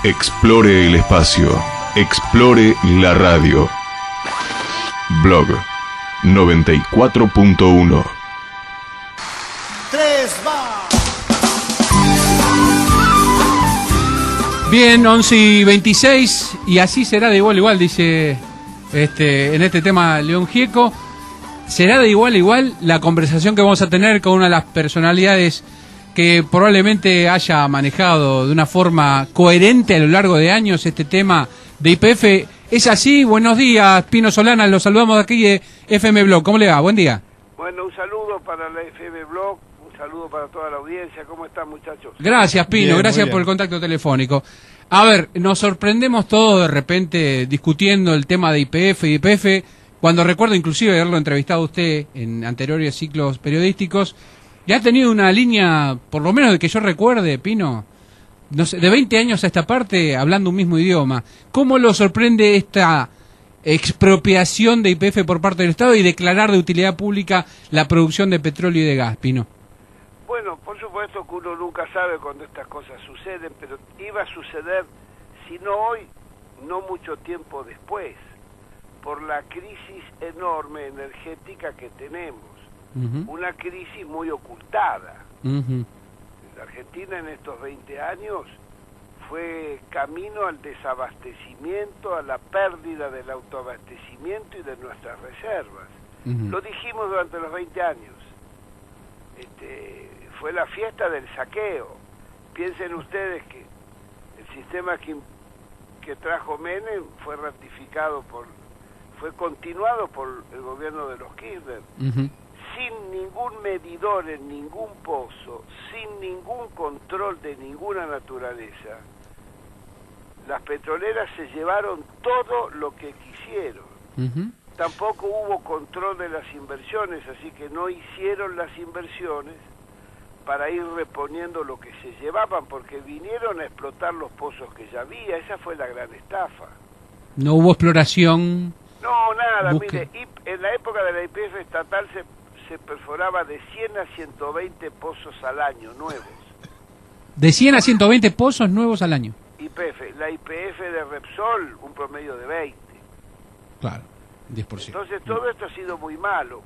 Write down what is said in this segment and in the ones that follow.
Explore el espacio. Explore la radio. Blog 94.1. 3, va. Bien, 11:26, y así será de igual a igual, dice en este tema León Gieco. Será de igual a igual la conversación que vamos a tener con una de las personalidades que probablemente haya manejado de una forma coherente a lo largo de años este tema de YPF. ¿Es así? Buenos días, Pino Solana, los saludamos de aquí de FM Blog. ¿Cómo le va? Buen día. Bueno, un saludo para la FM Blog, un saludo para toda la audiencia. ¿Cómo están, muchachos? Gracias, Pino, Bien, gracias muy por bien. el contacto telefónico. A ver, nos sorprendemos todos de repente discutiendo el tema de YPF y YPF, cuando recuerdo inclusive haberlo entrevistado a usted en anteriores ciclos periodísticos, y ha tenido una línea, por lo menos de que yo recuerde, Pino, no sé, de 20 años a esta parte, hablando un mismo idioma. ¿Cómo lo sorprende esta expropiación de YPF por parte del Estado y declarar de utilidad pública la producción de petróleo y de gas, Pino? Bueno, por supuesto que uno nunca sabe cuando estas cosas suceden, pero iba a suceder, si no hoy, no mucho tiempo después, por la crisis enorme energética que tenemos. Una crisis muy ocultada. La Argentina en estos 20 años fue camino al desabastecimiento, a la pérdida del autoabastecimiento y de nuestras reservas. Lo dijimos durante los 20 años. Fue la fiesta del saqueo. Piensen ustedes que el sistema que trajo Menem fue continuado por el gobierno de los Kirchner. Sin ningún medidor en ningún pozo, sin ningún control de ninguna naturaleza, las petroleras se llevaron todo lo que quisieron. Tampoco hubo control de las inversiones, así que no hicieron las inversiones para ir reponiendo lo que se llevaban, porque vinieron a explotar los pozos que ya había. Esa fue la gran estafa. No hubo exploración. No, nada. Busque. Mire, en la época de la YPF estatal se perforaba de 100 a 120 pozos al año, nuevos. De 100 a 120 pozos nuevos al año. YPF. La YPF de Repsol, un promedio de 20. Claro, 10%. Entonces todo esto ha sido muy malo.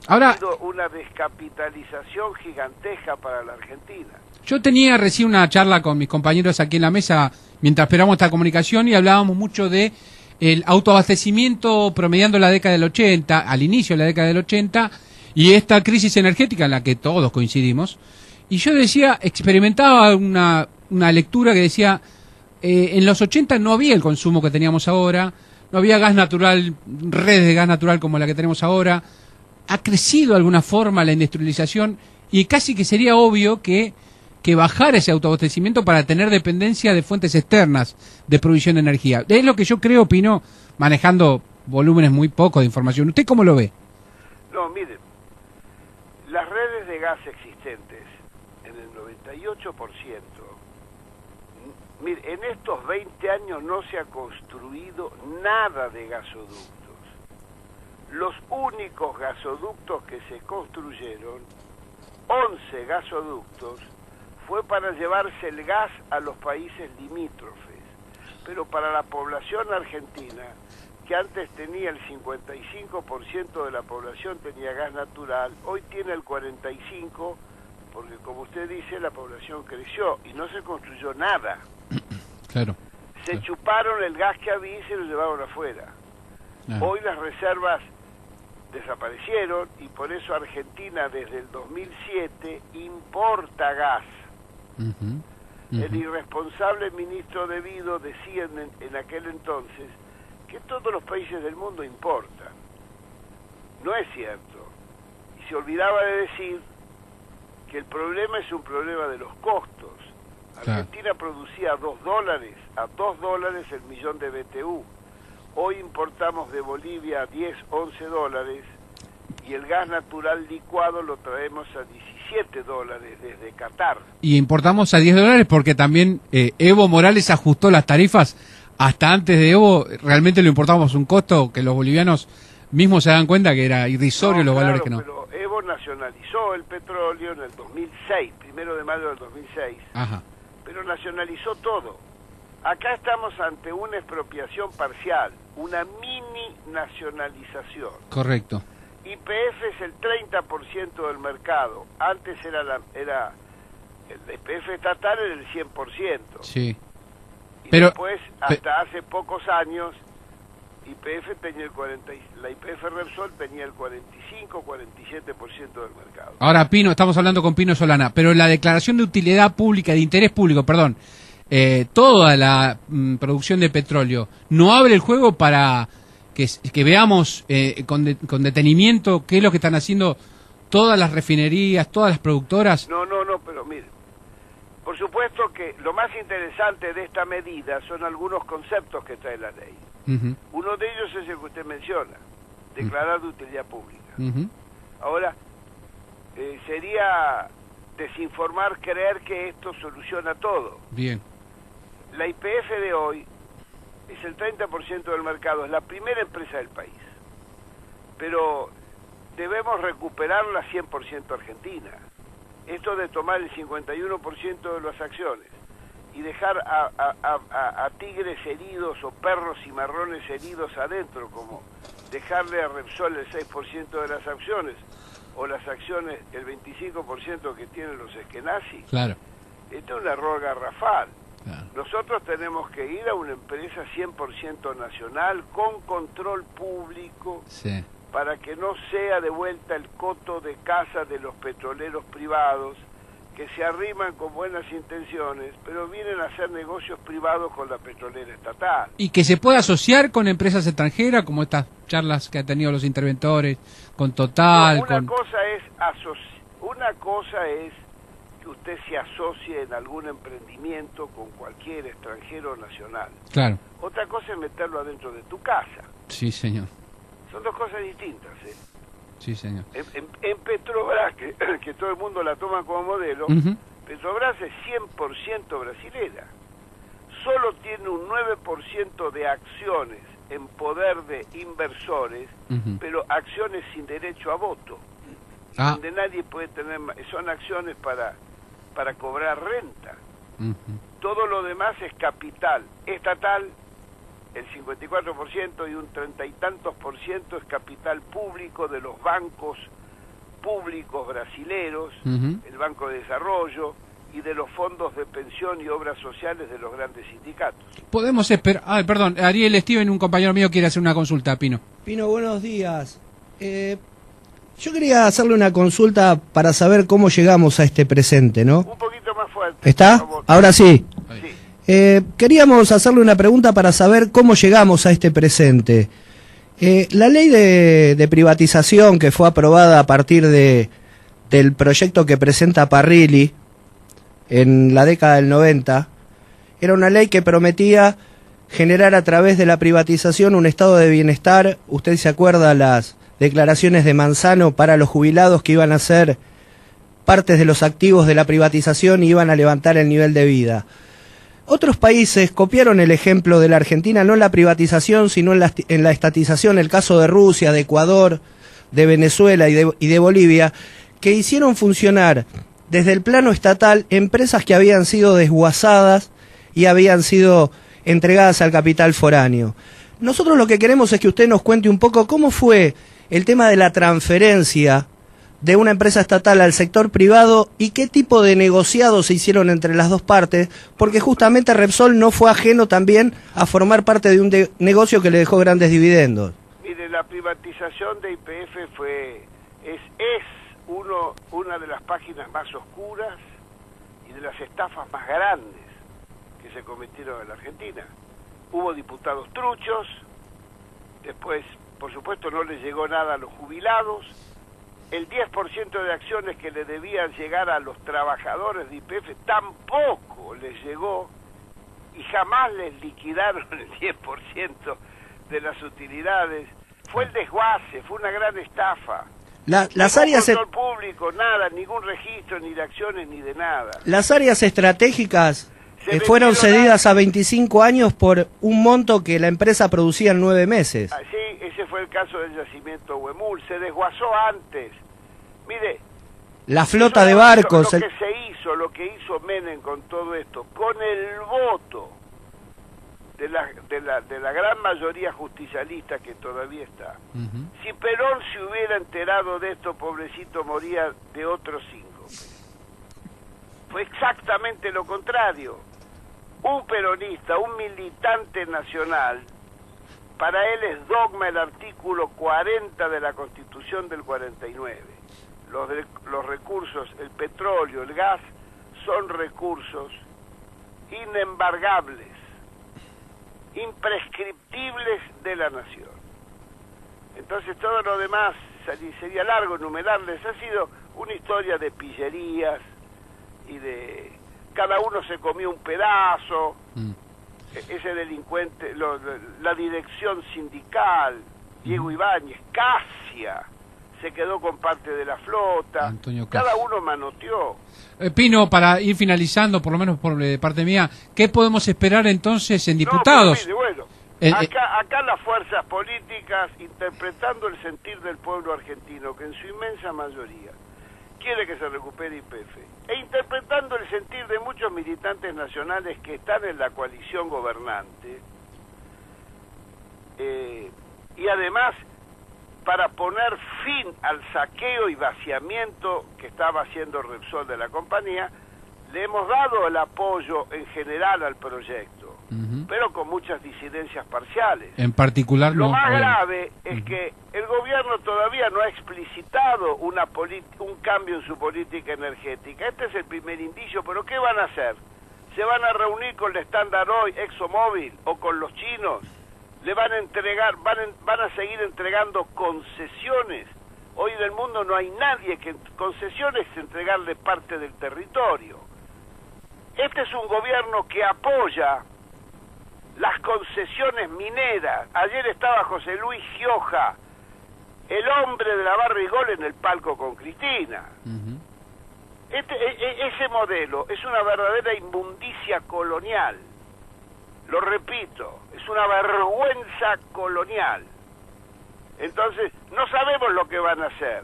Ahora, Ha sido una descapitalización gigantesca para la Argentina. yo tenía recién una charla con mis compañeros aquí en la mesa mientras esperamos esta comunicación y hablábamos mucho de el autoabastecimiento promediando la década del 80, al inicio de la década del 80, y esta crisis energética en la que todos coincidimos. Y yo decía, experimentaba una lectura que decía, en los 80 no había el consumo que teníamos ahora, no había gas natural, redes de gas natural como la que tenemos ahora, ha crecido de alguna forma la industrialización y casi que sería obvio que bajara ese autoabastecimiento para tener dependencia de fuentes externas de provisión de energía. Es lo que yo creo, Pino, manejando volúmenes muy pocos de información. ¿Usted cómo lo ve? No, miren, las redes de gas existentes en el 98%, miren, en estos 20 años no se ha construido nada de gasoductos. Los únicos gasoductos que se construyeron, 11 gasoductos, fue para llevarse el gas a los países limítrofes, pero para la población argentina, que antes tenía el 55% de la población tenía gas natural, hoy tiene el 45%, porque como usted dice, la población creció y no se construyó nada. Claro. Se chuparon el gas que había y se lo llevaron afuera. Hoy las reservas desaparecieron y por eso Argentina desde el 2007 importa gas. El irresponsable ministro de Vido decía en aquel entonces que todos los países del mundo importan. No es cierto. Y se olvidaba de decir que el problema es un problema de los costos. Argentina producía a $2 el millón de BTU. Hoy importamos de Bolivia a 10, 11 dólares y el gas natural licuado lo traemos a $17 desde Qatar. Y importamos a $10 porque también Evo Morales ajustó las tarifas. Hasta antes de Evo realmente lo importábamos a un costo que los bolivianos mismos se dan cuenta que era irrisorio los valores que no. Pero Evo nacionalizó el petróleo en el 2006, 1 de mayo del 2006. Ajá. Pero nacionalizó todo. Acá estamos ante una expropiación parcial, una mini nacionalización. Correcto. YPF es el 30% del mercado. Antes era el YPF estatal era el 100%. Sí. Y Pero, después, hasta hace pocos años, YPF tenía la YPF Repsol tenía el 45-47% del mercado. Ahora, Pino, estamos hablando con Pino Solana, pero la declaración de utilidad pública, de interés público, perdón, toda la producción de petróleo, ¿no abre el juego para que veamos con detenimiento qué es lo que están haciendo todas las refinerías, todas las productoras? No, pero mire, por supuesto que lo más interesante de esta medida son algunos conceptos que trae la ley. Uno de ellos es el que usted menciona, declarar de utilidad pública. Ahora, sería desinformar creer que esto soluciona todo. Bien. La YPF de hoy es el 30% del mercado, es la primera empresa del país. Pero debemos recuperarla 100% argentina. Esto de tomar el 51% de las acciones y dejar a tigres heridos o perros cimarrones heridos adentro, como dejarle a Repsol el 6% de las acciones, o las acciones, el 25% que tienen los Eskenazi. Claro. Esto es un error garrafal. Claro. Nosotros tenemos que ir a una empresa 100% nacional, con control público, Sí. para que no sea de vuelta el coto de caza de los petroleros privados, que se arriman con buenas intenciones, pero vienen a hacer negocios privados con la petrolera estatal. Y que se pueda asociar con empresas extranjeras, como estas charlas que han tenido los interventores, con Total. No, una cosa es que usted se asocie en algún emprendimiento con cualquier extranjero o nacional. Claro. Otra cosa es meterlo adentro de tu casa. Sí, señor. Son dos cosas distintas, ¿eh? Sí, señor. En Petrobras, que todo el mundo la toma como modelo, Petrobras es 100% brasilera. Solo tiene un 9% de acciones en poder de inversores, pero acciones sin derecho a voto, donde nadie puede tener, son acciones para cobrar renta. Todo lo demás es capital estatal, el 54%, y un 30 y tantos % es capital público de los bancos públicos brasileros, el Banco de Desarrollo, y de los fondos de pensión y obras sociales de los grandes sindicatos. Podemos esperar... perdón, Ariel Steven, un compañero mío, quiere hacer una consulta, Pino. Pino, buenos días. Yo quería hacerle una consulta para saber cómo llegamos a este presente, ¿no? Un poquito más fuerte. ¿Está? Por favor. Ahora sí. Sí. Queríamos hacerle una pregunta para saber cómo llegamos a este presente. La ley de privatización que fue aprobada a partir del proyecto que presenta Parrilli en la década del 90, era una ley que prometía generar a través de la privatización un estado de bienestar. Usted se acuerda las declaraciones de Manzano para los jubilados, que iban a ser partes de los activos de la privatización y iban a levantar el nivel de vida. Otros países copiaron el ejemplo de la Argentina, no en la privatización, sino en la estatización, el caso de Rusia, de Ecuador, de Venezuela y de Bolivia, que hicieron funcionar desde el plano estatal empresas que habían sido desguazadas y habían sido entregadas al capital foráneo. Nosotros lo que queremos es que usted nos cuente un poco cómo fue el tema de la transferencia de una empresa estatal al sector privado y qué tipo de negociados se hicieron entre las dos partes, porque justamente Repsol no fue ajeno también a formar parte de un negocio que le dejó grandes dividendos. Mire, la privatización de YPF es una de las páginas más oscuras y de las estafas más grandes que se cometieron en la Argentina. Hubo diputados truchos, después, por supuesto, no les llegó nada a los jubilados. El 10% de acciones que le debían llegar a los trabajadores de YPF tampoco les llegó, y jamás les liquidaron el 10% de las utilidades. Fue el desguace, fue una gran estafa. Las áreas control público, nada, ningún registro ni de acciones ni de nada. Las áreas estratégicas fueron cedidas a 25 años por un monto que la empresa producía en 9 meses. Sí, ese fue el caso del yacimiento Huemul, se desguazó antes. Mire, la flota de barcos. Lo que hizo Menem con todo esto, con el voto de la gran mayoría justicialista que todavía está. Si Perón se hubiera enterado de esto, pobrecito, moría de otro síncope. Fue exactamente lo contrario. Un peronista, un militante nacional, para él es dogma el artículo 40 de la Constitución del 49. Los recursos, el petróleo, el gas, son recursos inembargables, imprescriptibles de la nación. Entonces todo lo demás sería largo enumerarles. Ha sido una historia de pillerías y de cada uno se comió un pedazo. Ese delincuente, la dirección sindical, Diego Ibáñez, Casia, se quedó con parte de la flota. Cada uno manoteó. Pino, para ir finalizando, por lo menos por parte mía, ¿qué podemos esperar entonces en diputados? No, bueno, acá las fuerzas políticas, interpretando el sentir del pueblo argentino, que en su inmensa mayoría quiere que se recupere YPF, e interpretando el sentir de muchos militantes nacionales que están en la coalición gobernante, y además para poner fin al saqueo y vaciamiento que estaba haciendo Repsol de la compañía, le hemos dado el apoyo en general al proyecto, pero con muchas disidencias parciales. En particular, lo más grave es que el gobierno todavía no ha explicitado un cambio en su política energética. Este es el primer indicio, pero ¿qué van a hacer? ¿Se van a reunir con el Standard Oil, ExxonMobil o con los chinos? ¿Le van a entregar, van a seguir entregando concesiones? Hoy en el mundo no hay nadie que concesiones es entregarle parte del territorio. Este es un gobierno que apoya las concesiones mineras. Ayer estaba José Luis Gioja, el hombre de la Barrigol, en el palco con Cristina. Ese modelo es una verdadera inmundicia colonial. Lo repito, es una vergüenza colonial. Entonces, no sabemos lo que van a hacer.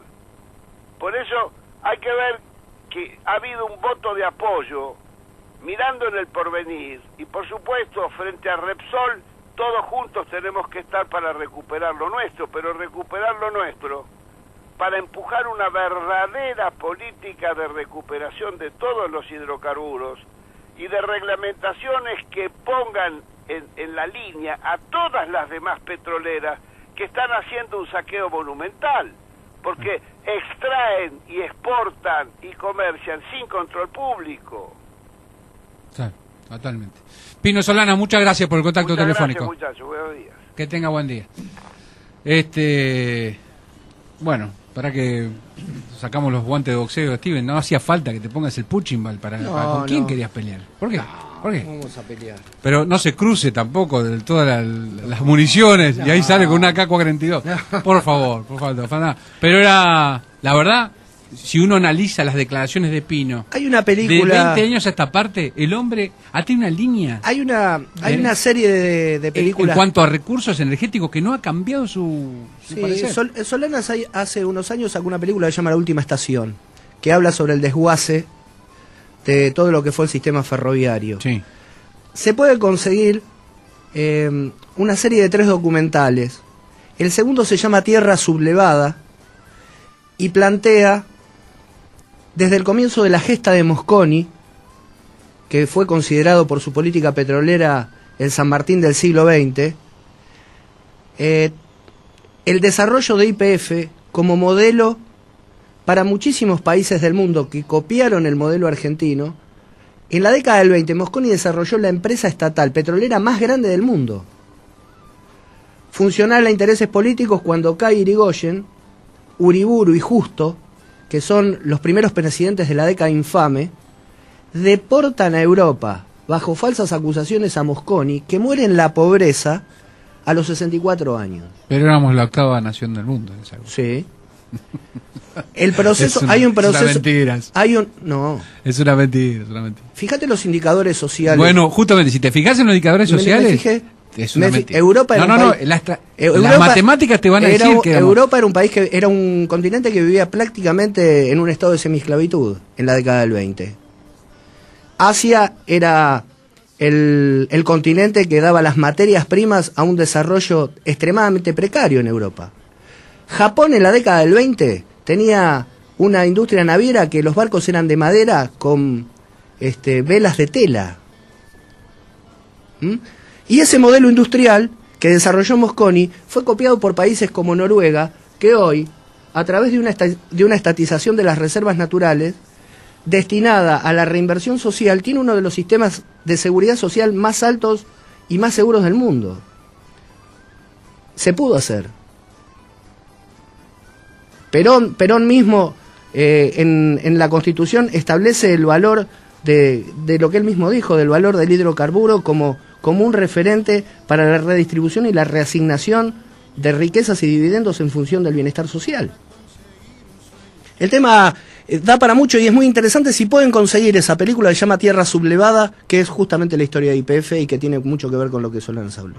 Por eso hay que ver que ha habido un voto de apoyo, mirando en el porvenir, y por supuesto, frente a Repsol, todos juntos tenemos que estar para recuperar lo nuestro, pero recuperar lo nuestro para empujar una verdadera política de recuperación de todos los hidrocarburos y de reglamentaciones que pongan en la línea a todas las demás petroleras que están haciendo un saqueo monumental, porque extraen y exportan y comercian sin control público. Sí, totalmente. Pino Solana, muchas gracias por el contacto telefónico. Muchas gracias, muchachos. Buenos días. Que tenga buen día. Bueno, para que sacamos los guantes de boxeo, Steven, no hacía falta que te pongas el punching ball ¿con quién querías pelear? ¿Por qué? ¿Por qué? Vamos a pelear. Pero no se cruce tampoco de todas las municiones y ahí sale con una AK-42. Por favor, pero era, la verdad, si uno analiza las declaraciones de Pino, hay una película de 20 años a esta parte, el hombre tiene una línea. Hay una serie de películas en cuanto a recursos energéticos que no ha cambiado su parecer. Solana hace unos años sacó una película que se llama La Última Estación, que habla sobre el desguace de todo lo que fue el sistema ferroviario. Sí. Se puede conseguir una serie de 3 documentales. El segundo se llama Tierra Sublevada y plantea desde el comienzo de la gesta de Mosconi, que fue considerado por su política petrolera el San Martín del siglo XX, el desarrollo de YPF como modelo para muchísimos países del mundo que copiaron el modelo argentino. En la década del 20, Mosconi desarrolló la empresa estatal petrolera más grande del mundo. Funcional a intereses políticos cuando cae Irigoyen, Uriburu y Justo, que son los primeros presidentes de la década infame, deportan a Europa bajo falsas acusaciones a Mosconi, que muere en la pobreza a los 64 años. Pero éramos la 8ª nación del mundo. Sí. El proceso, hay un proceso. Es una mentira. No. Es una mentira, Fíjate los indicadores sociales. Bueno, justamente, si te fijas en los indicadores sociales. Me fijé. Es una mentira. Europa era las matemáticas te van a decir que Europa era un país que era un continente que vivía prácticamente en un estado de semiesclavitud en la década del 20. Asia era el continente que daba las materias primas a un desarrollo extremadamente precario en Europa. Japón en la década del 20 tenía una industria naviera que los barcos eran de madera con velas de tela. Y ese modelo industrial que desarrolló Mosconi fue copiado por países como Noruega, que hoy, a través de una estatización de las reservas naturales, destinada a la reinversión social, tiene uno de los sistemas de seguridad social más altos y más seguros del mundo. Se pudo hacer. Perón mismo en la Constitución establece el valor de lo que él mismo dijo, del valor del hidrocarburo como un referente para la redistribución y la reasignación de riquezas y dividendos en función del bienestar social. El tema da para mucho y es muy interesante. Si pueden conseguir esa película, se llama Tierra Sublevada, que es justamente la historia de YPF y que tiene mucho que ver con lo que Solanas habló.